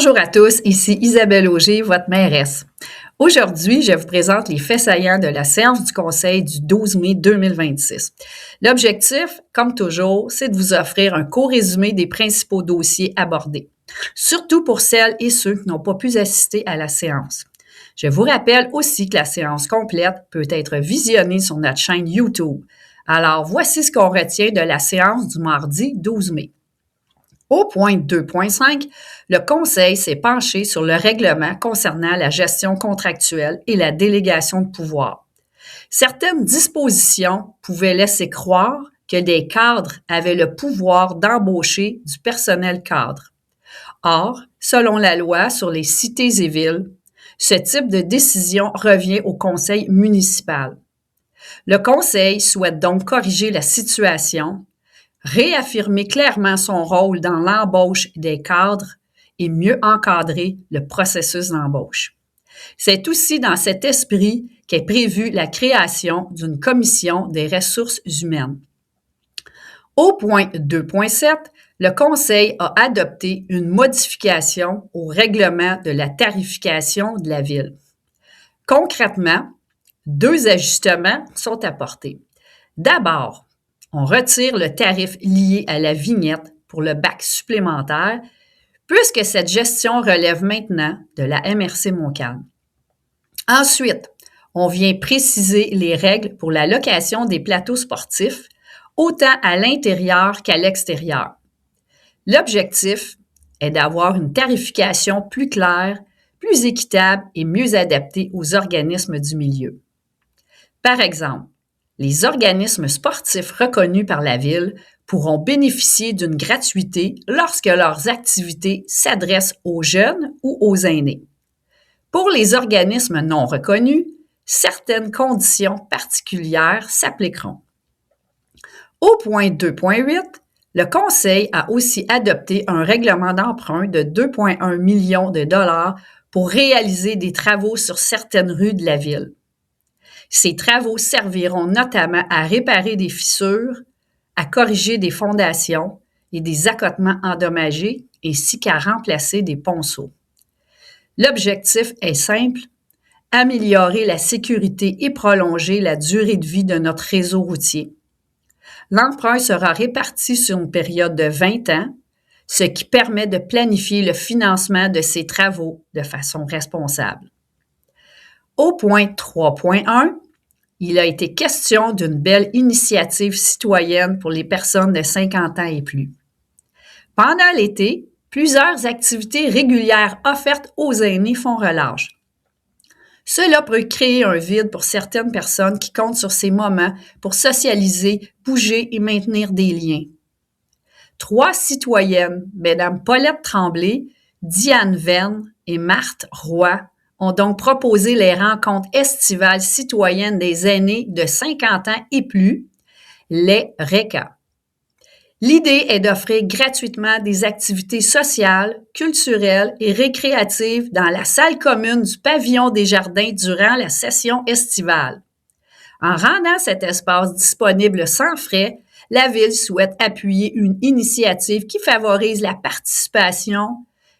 Bonjour à tous, ici Isabelle Auger, votre mairesse. Aujourd'hui, je vous présente les faits saillants de la séance du Conseil du 12 mai 2026. L'objectif, comme toujours, c'est de vous offrir un court résumé des principaux dossiers abordés, surtout pour celles et ceux qui n'ont pas pu assister à la séance. Je vous rappelle aussi que la séance complète peut être visionnée sur notre chaîne YouTube. Alors, voici ce qu'on retient de la séance du mardi 12 mai. Au point 2.5, le Conseil s'est penché sur le règlement concernant la gestion contractuelle et la délégation de pouvoir. Certaines dispositions pouvaient laisser croire que des cadres avaient le pouvoir d'embaucher du personnel cadre. Or, selon la loi sur les cités et villes, ce type de décision revient au Conseil municipal. Le Conseil souhaite donc corriger la situation, réaffirmer clairement son rôle dans l'embauche des cadres et mieux encadrer le processus d'embauche. C'est aussi dans cet esprit qu'est prévue la création d'une commission des ressources humaines. Au point 2.7, le Conseil a adopté une modification au règlement de la tarification de la ville. Concrètement, 2 ajustements sont apportés. D'abord, on retire le tarif lié à la vignette pour le bac supplémentaire, puisque cette gestion relève maintenant de la MRC Montcalm. Ensuite, on vient préciser les règles pour la location des plateaux sportifs, autant à l'intérieur qu'à l'extérieur. L'objectif est d'avoir une tarification plus claire, plus équitable et mieux adaptée aux organismes du milieu. Par exemple, les organismes sportifs reconnus par la Ville pourront bénéficier d'une gratuité lorsque leurs activités s'adressent aux jeunes ou aux aînés. Pour les organismes non reconnus, certaines conditions particulières s'appliqueront. Au point 2.8, le Conseil a aussi adopté un règlement d'emprunt de 2,1 millions de dollars pour réaliser des travaux sur certaines rues de la Ville. Ces travaux serviront notamment à réparer des fissures, à corriger des fondations et des accotements endommagés, ainsi qu'à remplacer des ponceaux. L'objectif est simple, améliorer la sécurité et prolonger la durée de vie de notre réseau routier. L'emprunt sera réparti sur une période de 20 ans, ce qui permet de planifier le financement de ces travaux de façon responsable. Au point 3.1, il a été question d'une belle initiative citoyenne pour les personnes de 50 ans et plus. Pendant l'été, plusieurs activités régulières offertes aux aînés font relâche. Cela peut créer un vide pour certaines personnes qui comptent sur ces moments pour socialiser, bouger et maintenir des liens. 3 citoyennes, Mesdames Paulette Tremblay, Diane Verne et Marthe Roy, ont donc proposé les rencontres estivales citoyennes des aînés de 50 ans et plus, les RECA. L'idée est d'offrir gratuitement des activités sociales, culturelles et récréatives dans la salle commune du pavillon des jardins durant la session estivale. En rendant cet espace disponible sans frais, la Ville souhaite appuyer une initiative qui favorise la participation,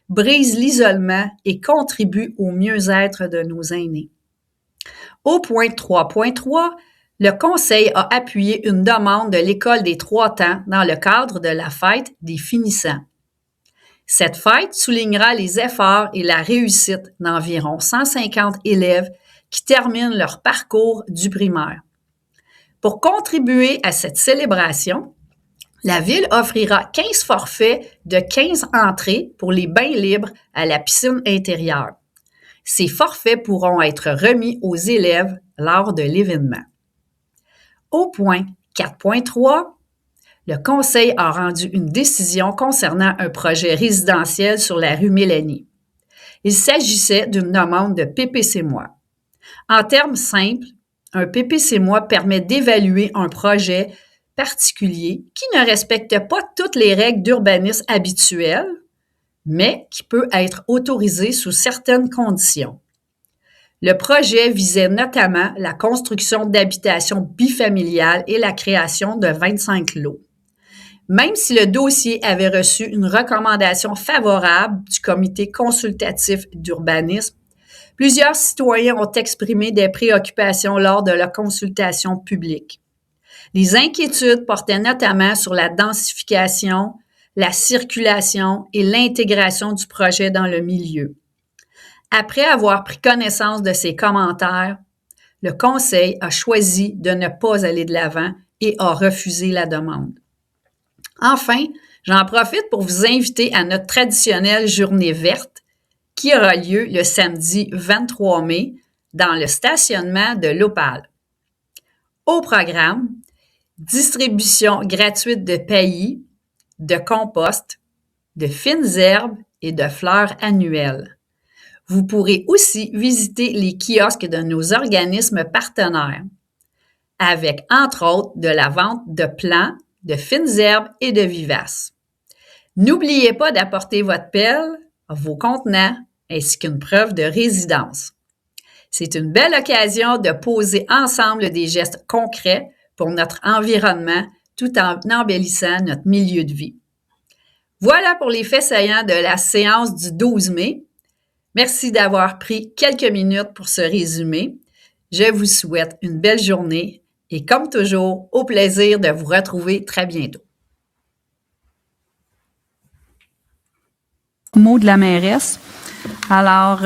brise l'isolement et contribue au mieux-être de nos aînés. Au point 3.3, le Conseil a appuyé une demande de l'École des 3 temps dans le cadre de la fête des finissants. Cette fête soulignera les efforts et la réussite d'environ 150 élèves qui terminent leur parcours du primaire. Pour contribuer à cette célébration, la Ville offrira 15 forfaits de 15 entrées pour les bains libres à la piscine intérieure. Ces forfaits pourront être remis aux élèves lors de l'événement. Au point 4.3, le Conseil a rendu une décision concernant un projet résidentiel sur la rue Mélanie. Il s'agissait d'une demande de PPC-moi. En termes simples, un PPC-moi permet d'évaluer un projet particulier qui ne respecte pas toutes les règles d'urbanisme habituelles, mais qui peut être autorisé sous certaines conditions. Le projet visait notamment la construction d'habitations bifamiliales et la création de 25 lots. même si le dossier avait reçu une recommandation favorable du comité consultatif d'urbanisme. Plusieurs citoyens ont exprimé des préoccupations lors de leur consultation publique. Les inquiétudes portaient notamment sur la densification, la circulation et l'intégration du projet dans le milieu. Après avoir pris connaissance de ces commentaires, le Conseil a choisi de ne pas aller de l'avant et a refusé la demande. Enfin, j'en profite pour vous inviter à notre traditionnelle journée verte qui aura lieu le samedi 23 mai dans le stationnement de l'Opale. Au programme, distribution gratuite de paillis, de compost, de fines herbes et de fleurs annuelles. Vous pourrez aussi visiter les kiosques de nos organismes partenaires, avec entre autres de la vente de plants, de fines herbes et de vivaces. N'oubliez pas d'apporter votre pelle, vos contenants, ainsi qu'une preuve de résidence. C'est une belle occasion de poser ensemble des gestes concrets pour notre environnement tout en embellissant notre milieu de vie. Voilà pour les faits saillants de la séance du 12 mai. Merci d'avoir pris quelques minutes pour ce résumé. Je vous souhaite une belle journée et comme toujours, au plaisir de vous retrouver très bientôt. Mot de la mairesse. Alors,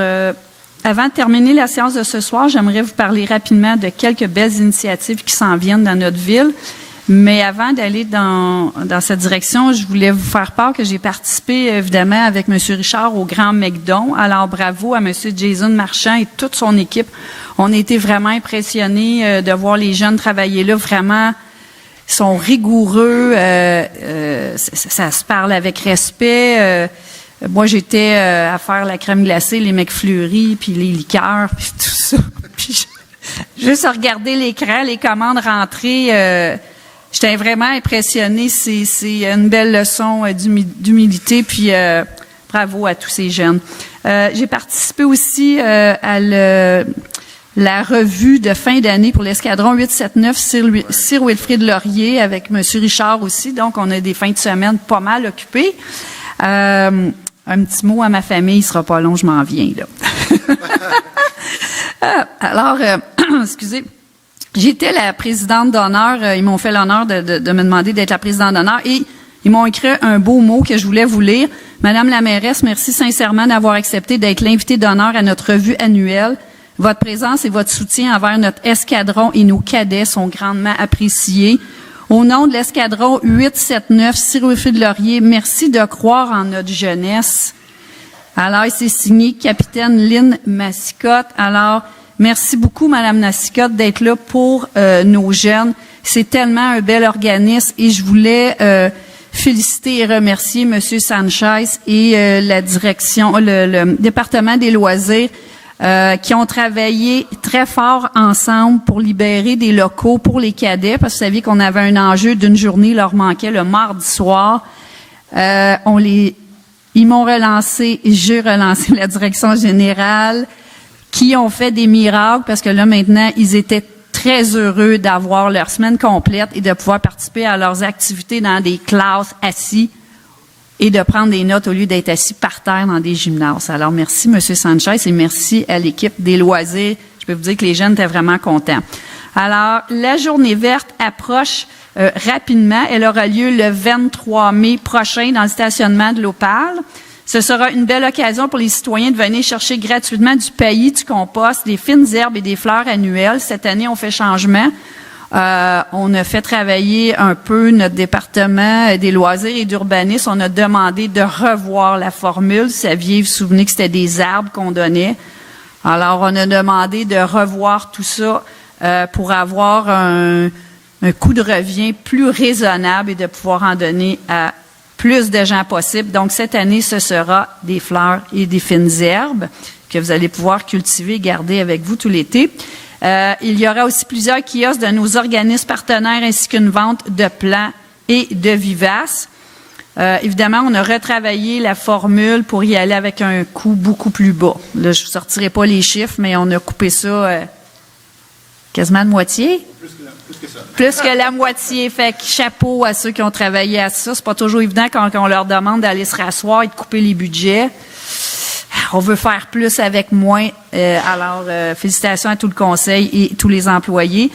avant de terminer la séance de ce soir, j'aimerais vous parler rapidement de quelques belles initiatives qui s'en viennent dans notre ville. Mais avant d'aller dans cette direction, je voulais vous faire part que j'ai participé évidemment avec M. Richard au Grand McDon. Alors, bravo à M. Jason Marchand et toute son équipe. On a été vraiment impressionnés de voir les jeunes travailler là. Vraiment, ils sont rigoureux. Ça se parle avec respect. Moi, j'étais à faire la crème glacée, les McFlurry, puis les liqueurs, puis tout ça. Puis juste à regarder l'écran, les commandes rentrées, j'étais vraiment impressionnée. C'est une belle leçon d'humilité, puis bravo à tous ces jeunes. J'ai participé aussi à la revue de fin d'année pour l'escadron 879 Sir Wilfrid Laurier avec M. Richard aussi. Donc, on a des fins de semaine pas mal occupées. Un petit mot à ma famille, il sera pas long, je m'en viens, là. Alors, excusez, j'étais la présidente d'honneur, ils m'ont fait l'honneur de me demander d'être la présidente d'honneur et ils m'ont écrit un beau mot que je voulais vous lire. Madame la mairesse, merci sincèrement d'avoir accepté d'être l'invitée d'honneur à notre revue annuelle. Votre présence et votre soutien envers notre escadron et nos cadets sont grandement appréciés. Au nom de l'escadron 879 Sir Wilfrid Laurier, merci de croire en notre jeunesse. Alors, c'est signé capitaine Lynn Massicotte. Alors, merci beaucoup, Madame Massicotte, d'être là pour nos jeunes. C'est tellement un bel organisme et je voulais féliciter et remercier Monsieur Sanchez et la direction, le département des loisirs qui ont travaillé très fort ensemble pour libérer des locaux pour les cadets, parce que vous saviez qu'on avait un enjeu d'une journée, il leur manquait le mardi soir. Ils m'ont relancé, j'ai relancé la direction générale, qui ont fait des miracles, parce que là, maintenant, ils étaient très heureux d'avoir leur semaine complète et de pouvoir participer à leurs activités dans des classes assis et de prendre des notes au lieu d'être assis par terre dans des gymnases. Alors, merci, M. Sanchez, et merci à l'équipe des loisirs. Je peux vous dire que les jeunes étaient vraiment contents. Alors, la journée verte approche rapidement. Elle aura lieu le 23 mai prochain dans le stationnement de l'Opale. Ce sera une belle occasion pour les citoyens de venir chercher gratuitement du paillis, du compost, des fines herbes et des fleurs annuelles. Cette année, on fait changement. On a fait travailler un peu notre département des loisirs et d'urbanisme. On a demandé de revoir la formule. Si vous saviez, vous vous souvenez que c'était des arbres qu'on donnait. Alors, on a demandé de revoir tout ça pour avoir un coût de revient plus raisonnable et de pouvoir en donner à plus de gens possible. Donc, cette année, ce sera des fleurs et des fines herbes que vous allez pouvoir cultiver et garder avec vous tout l'été. Il y aura aussi plusieurs kiosques de nos organismes partenaires ainsi qu'une vente de plants et de vivaces. Évidemment, on a retravaillé la formule pour y aller avec un coût beaucoup plus bas. Là, je ne sortirai pas les chiffres, mais on a coupé ça quasiment de moitié. Plus que la moitié. Fait que chapeau à ceux qui ont travaillé à ça. C'est pas toujours évident quand on leur demande d'aller se rasseoir et de couper les budgets. On veut faire plus avec moins. Alors, félicitations à tout le conseil et tous les employés.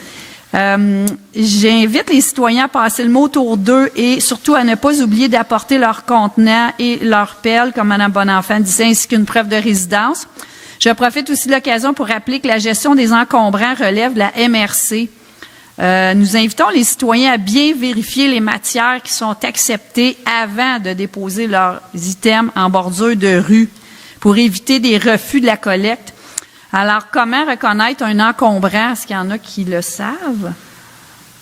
J'invite les citoyens à passer le mot autour d'eux et surtout à ne pas oublier d'apporter leur contenant et leur pelle, comme Mme Bonenfant disait, ainsi qu'une preuve de résidence. Je profite aussi de l'occasion pour rappeler que la gestion des encombrants relève de la MRC. Nous invitons les citoyens à bien vérifier les matières qui sont acceptées avant de déposer leurs items en bordure de rue pour éviter des refus de la collecte. Alors, comment reconnaître un encombrant? Est-ce qu'il y en a qui le savent?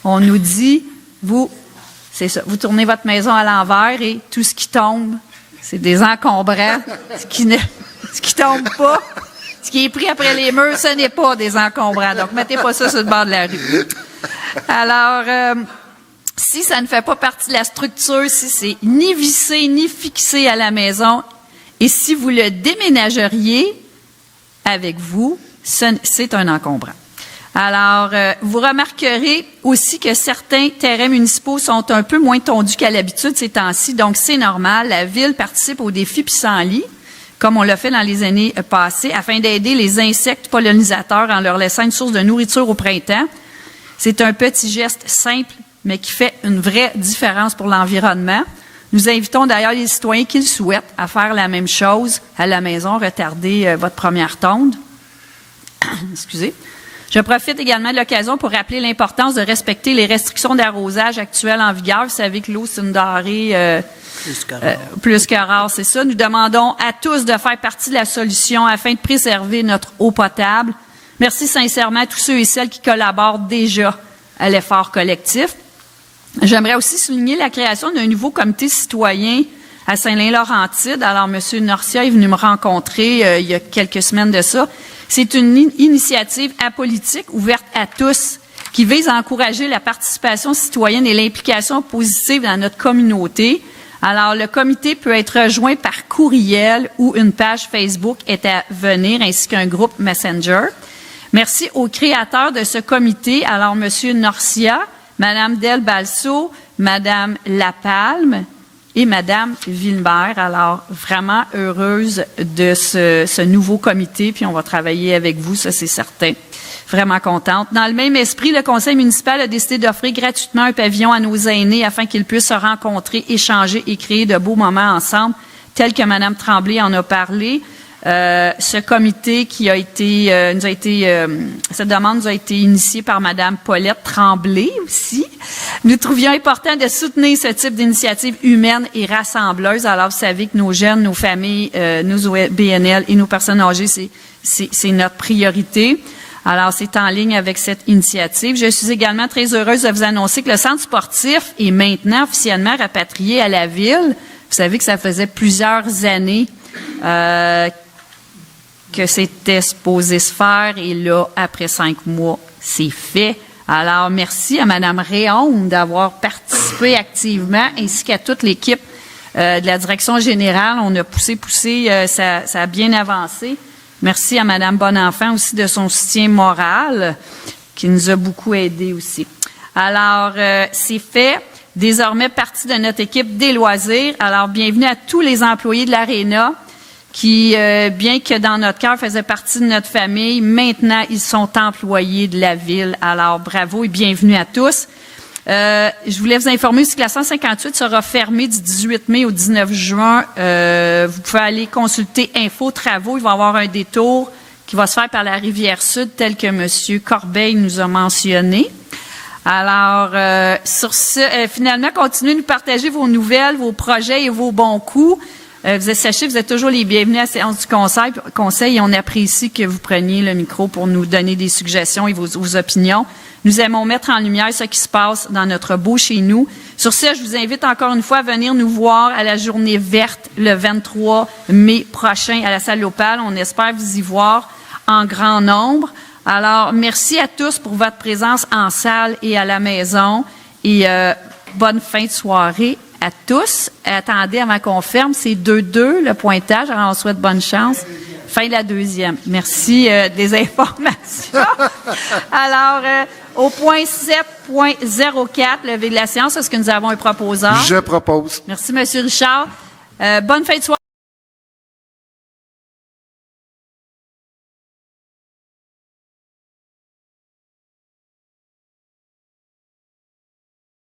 On nous dit, c'est ça, vous tournez votre maison à l'envers et tout ce qui tombe, c'est des encombrants. Ce qui tombe pas, ce qui est pris après les murs, ce n'est pas des encombrants. Donc, mettez pas ça sur le bord de la rue. Alors, si ça ne fait pas partie de la structure, si c'est ni vissé ni fixé à la maison, et si vous le déménageriez avec vous, c'est un encombrant. Alors, vous remarquerez aussi que certains terrains municipaux sont un peu moins tondus qu'à l'habitude ces temps-ci, donc c'est normal. La Ville participe au défi pissenlit, comme on l'a fait dans les années passées, afin d'aider les insectes pollinisateurs en leur laissant une source de nourriture au printemps. C'est un petit geste simple, mais qui fait une vraie différence pour l'environnement. Nous invitons d'ailleurs les citoyens qui le souhaitent à faire la même chose à la maison, retarder votre première tonde. Excusez. Je profite également de l'occasion pour rappeler l'importance de respecter les restrictions d'arrosage actuelles en vigueur. Vous savez que l'eau, c'est une denrée plus que rare, c'est ça. Nous demandons à tous de faire partie de la solution afin de préserver notre eau potable. Merci sincèrement à tous ceux et celles qui collaborent déjà à l'effort collectif. J'aimerais aussi souligner la création d'un nouveau comité citoyen à Saint-Lin-Laurentide. Alors, M. Norcia est venu me rencontrer il y a quelques semaines de ça. C'est une initiative apolitique ouverte à tous qui vise à encourager la participation citoyenne et l'implication positive dans notre communauté. Alors, le comité peut être rejoint par courriel ou une page Facebook est à venir, ainsi qu'un groupe Messenger. Merci aux créateurs de ce comité. Alors, M. Norcia, Mme Del Balso, Mme Lapalme et Mme Villemert. Alors, vraiment heureuse de ce nouveau comité, puis on va travailler avec vous, ça c'est certain. Vraiment contente. Dans le même esprit, le conseil municipal a décidé d'offrir gratuitement un pavillon à nos aînés afin qu'ils puissent se rencontrer, échanger et créer de beaux moments ensemble, tel que Mme Tremblay en a parlé. Ce comité qui a été, cette demande nous a été initiée par Mme Paulette Tremblay aussi. Nous trouvions important de soutenir ce type d'initiative humaine et rassembleuse. Alors, vous savez que nos jeunes, nos familles, nos BNL et nos personnes âgées, c'est notre priorité. Alors, c'est en ligne avec cette initiative. Je suis également très heureuse de vous annoncer que le centre sportif est maintenant officiellement rapatrié à la Ville. Vous savez que ça faisait plusieurs années que c'était supposé se faire et là, après 5 mois, c'est fait. Alors, merci à Mme Réaume d'avoir participé activement ainsi qu'à toute l'équipe de la direction générale. On a poussé, ça a bien avancé. Merci à Mme Bonenfant aussi de son soutien moral qui nous a beaucoup aidés aussi. Alors, c'est fait. Désormais partie de notre équipe des loisirs. Alors, bienvenue à tous les employés de l'Aréna qui, bien que dans notre cœur, faisaient partie de notre famille, maintenant, ils sont employés de la Ville. Alors, bravo et bienvenue à tous. Je voulais vous informer aussi que la 158 sera fermée du 18 mai au 19 juin. Vous pouvez aller consulter Info Travaux. Il va y avoir un détour qui va se faire par la Rivière-Sud, tel que M. Corbeil nous a mentionné. Alors, sur ce, finalement, continuez de nous partager vos nouvelles, vos projets et vos bons coups. Sachez, vous êtes toujours les bienvenus à la séance du conseil et on apprécie que vous preniez le micro pour nous donner des suggestions et vos opinions. Nous aimons mettre en lumière ce qui se passe dans notre beau chez nous. Sur ce, je vous invite encore une fois à venir nous voir à la journée verte le 23 mai prochain à la salle Opale. On espère vous y voir en grand nombre. Alors, merci à tous pour votre présence en salle et à la maison et bonne fin de soirée à tous. Attendez avant qu'on ferme, c'est 2-2 le pointage. Alors, on souhaite bonne chance. Fin de la deuxième. Merci des informations. Alors, au point 7.04, levé de la séance. Est-ce que nous avons un proposeur? Je propose. Merci, M. Richard. Bonne fin de soirée.